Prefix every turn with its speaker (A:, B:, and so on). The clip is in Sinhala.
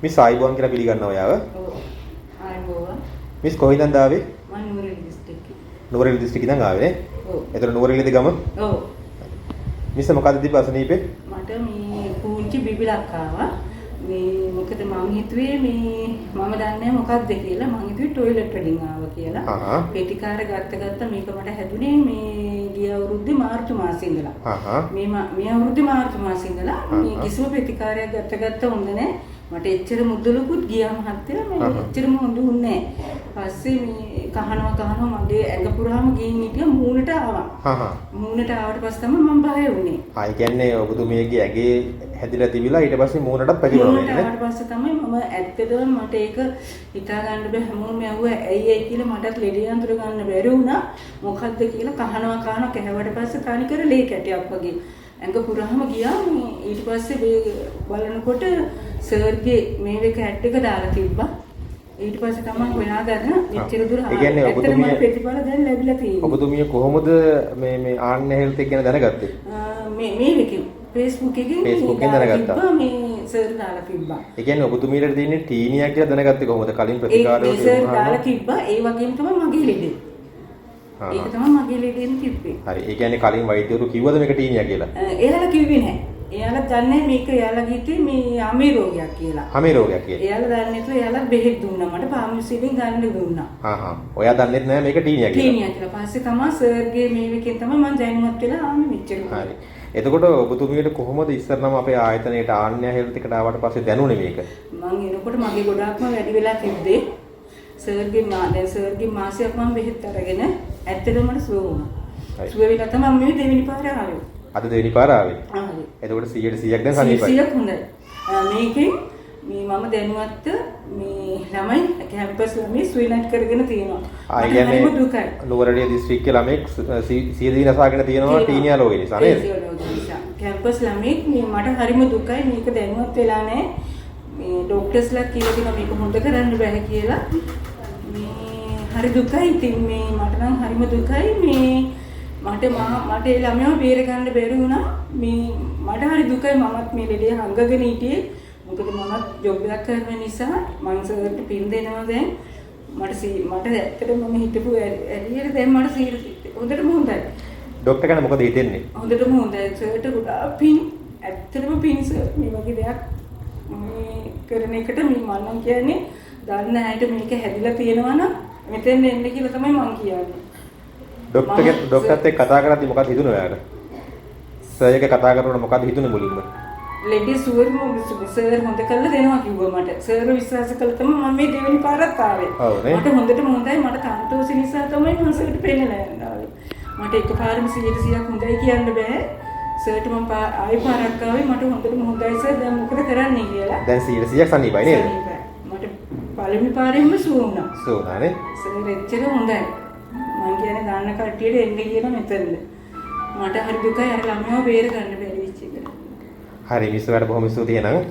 A: මිස් ආයිබෝන් කියලා පිළිගන්නවා යාව.
B: ඔව්. ආයිබෝන්.
A: මිස් කොහෙන්ද ආවේ?
B: මම නුවරඑළිය දිස්ත්‍රික්කේ.
A: නුවරඑළිය දිස්ත්‍රික්කේ ඉඳන් ආවේ නේ?
B: ඔව්.
A: එතන නුවරඑළියද ගම?
B: ඔව්.
A: මිස් මොකද්ද තිබ්බ අසනීපේ?
B: මට මේ පුංචි බිබිලක් ආවා. මේ මොකද මං හිතුවේ මේ මම දන්නේ මොකක්ද කියලා මං හිතුවේ টয়ලට් වලින් ආවා කියලා. පෙටිකාර ගත්ත මේක මට හැදුනේ මේ ගිය අවුරුද්දේ මාර්තු මාසේ ඉඳලා. මේ අවුරුද්දේ මාර්තු මාසේ ඉඳලා මේ කිසිම පෙටිකාරයක් ගත්ත හොඳ නැහැ. මට එච්චර මුදලකුත් ගියා මහත්තයා මේ එච්චරම හොඳ උන්නේ නැහැ. පස්සේ මේ කහනවා මගේ ඇඟ පුරාම ගිහින් හිටියා මූණට ආවා. මූණට ආවට පස්සේ තමයි මම බය වුනේ.
A: ආයි කියන්නේ ඔබතුමියගේ ඇගේ හැදිලා තිබිලා ඊට පස්සේ මූණටත් පැකිලුණා නේද?
B: ඊට පස්සේ තමයි මම ඇත්තටම මට ඒක හිතා ගන්න බෑ හැමෝම ඇහුවා ඇයි කියලා මටත් ලෙඩ යන්ත්‍ර ගන්න බැරි වුණා. මොකද්ද කියලා කහනවා කැහුවට පස්සේ තනිකර ලේ කැටයක් වගේ ඇඟ පුරාම ගියා. ඊට පස්සේ බලනකොට සර්ගේ මේක ඇට් එක දාලා තිබ්බා. ඊට පස්සේ තමයි හොයාගන්න මෙච්චර දුර
A: ඔබතුමිය
B: ප්‍රතිඵල දැන් ලැබිලා තියෙන්නේ.
A: ඔබතුමිය කොහොමද මේ ආන්න හෙල්ත් එක ගැන දැනගත්තේ?
B: මේකේ Facebook එකෙන්
A: දැනගත්තා.
B: මේ සර් දාලා තිබ්බා.
A: ඒ කියන්නේ ඔබතුමියට තියෙන්නේ ටීනියා කියලා දැනගත්තේ කොහොමද? කලින් ප්‍රතිකාරය
B: සර් දාලා තිබ්බා. ඒ වගේම තමයි මගේ ලෙඩේ. ඒක තමයි මගේ ලෙඩෙන් තිබ්බේ.
A: හරි. ඒ කියන්නේ කලින් වෛද්‍යවරු කිව්වද මේක ටීනියා කියලා?
B: එයාලා කිව්වේ නැහැ. එයාලා දන්නේ මේක එයාලා හිතුවේ මේ අමේ රෝගයක් කියලා.
A: අමේ රෝගයක් කියලා.
B: එයාලා දන්නේ නැතුව එයාලා බෙහෙත් දුන්නා. මට ෆාමසියෙන් ගන්න දුන්නා.
A: ඔයා දන්නේ නැහැ මේක ටීනියා කියලා.
B: ටීනියා කියලා. පස්සේ තමයි සර්ගේ මේකෙන් තමයි මම දැනුවත් වෙලා ආන්නේ මෙච්චර.
A: හරි. එතකොට ඔබතුමියට කොහොමද ඉස්සරනම අපේ ආයතනයේට ආන්‍ය හෙල්ත් එකට ආවට පස්සේ දැනුනේ මේක?
B: මම එනකොට මගේ ගොඩාක්ම වැඩි වෙලා තිබ්බේ. සර්ගේ මාසයක් මම බෙහෙත් අරගෙන ඇත්තටම මට සුව වුණා. සුව වෙලා තමයි මම දෙවෙනි පාර ආවේ.
A: අද දෙවෙනි පාර ආවේ.
B: හරි.
A: එතකොට 100ක් දැන් සනීපයි.
B: 100ක් හොඳයි. මේකෙන් මම දැනුවත් මේ ළමයි කැම්පස් ළමයි ස්විනට් කරගෙන තියෙනවා.
A: ඒ කියන්නේ නුවරඑළිය දිස්ත්‍රික්කයේ ළමෙක් සියදී නසාගෙන තියෙනවා ටීනියා රෝගය නිසා නේද?
B: කැම්පස් ළමෙක් මට හරිම දුකයි මේක දැනුවත් වෙලා නැහැ. මේ ડોක්ටර්ස්ලා කියලා දෙනවා මේක හොඳ කරන්න බෑ කියලා. මේ හරි දුකයි. ඉතින් මේ මට නම් හරිම දුකයි මේ මට ඒ ළමයාව බේර ගන්න බැරි වුණා. මේ මට හරි දුකයි මමත් මේ ලෙඩේ හංගගෙන හිටියේ. මොකද මමත් ජොබ් එකක් කරන නිසා මං සර්ට පින් දෙනවා දැන්. මට ඇත්තටම මම හිතපු ඇරියට දැන් මට හොඳටම හොඳයි.
A: ડોක්ටර් කෙනා මොකද හිතෙන්නේ?
B: හොඳටම හොඳයි. සර්ට ගොඩාක් පින්. ඇත්තටම පින් සර් මේ වගේ දෙයක් මේ කරන එකට මම කියන්නේ දන්න ඇයිට මේක හැදිලා තියෙනවා නම් මෙතෙන් එන්න කියලා තමයි මම කියන්නේ.
A: ડોක්ටර්ත් එක්ක කතා කරද්දි මොකක්ද හිතුනේ ඔයාලට? සර් එක කතා කරනකොට මොකක්ද හිතුනේ මුලින්ම?
B: ලෙඩි සුවර්ම සර් හොඳ කරලා දෙනවා කිව්වා මට. සර් විශ්වාස කළා තමයි මම මේ දෙවෙනි පාරත් ආවේ. මට හොඳටම හොඳයි. මට තන්තෝසි නිසා තමයි මම සර්ට පෙන්නලා යන්නේ. මට එකපාරම 100% හොඳයි කියන්න බෑ. සර්ට මම ආයෙ පාරක් ආවේ මට හොඳටම හොඳයි සර් දැන් මොකද කරන්නේ කියලා.
A: දැන් 100% සනීපයි නේද?
B: මට පළවෙනි පාරෙන්ම සුව වුණා.
A: සුව වුණා නේ?
B: සර් එච්චර හොඳයි. මම කියන්නේ දාන්න කට්ටියට එන්න කියලා මෙතනද. මට හරි දුකයි අර ළමයාව බේර ගන්න බැරි වෙච්ච එක.
A: හරි මිස් ඔයාලට බොහොම ස්තුතියි එහෙනම්.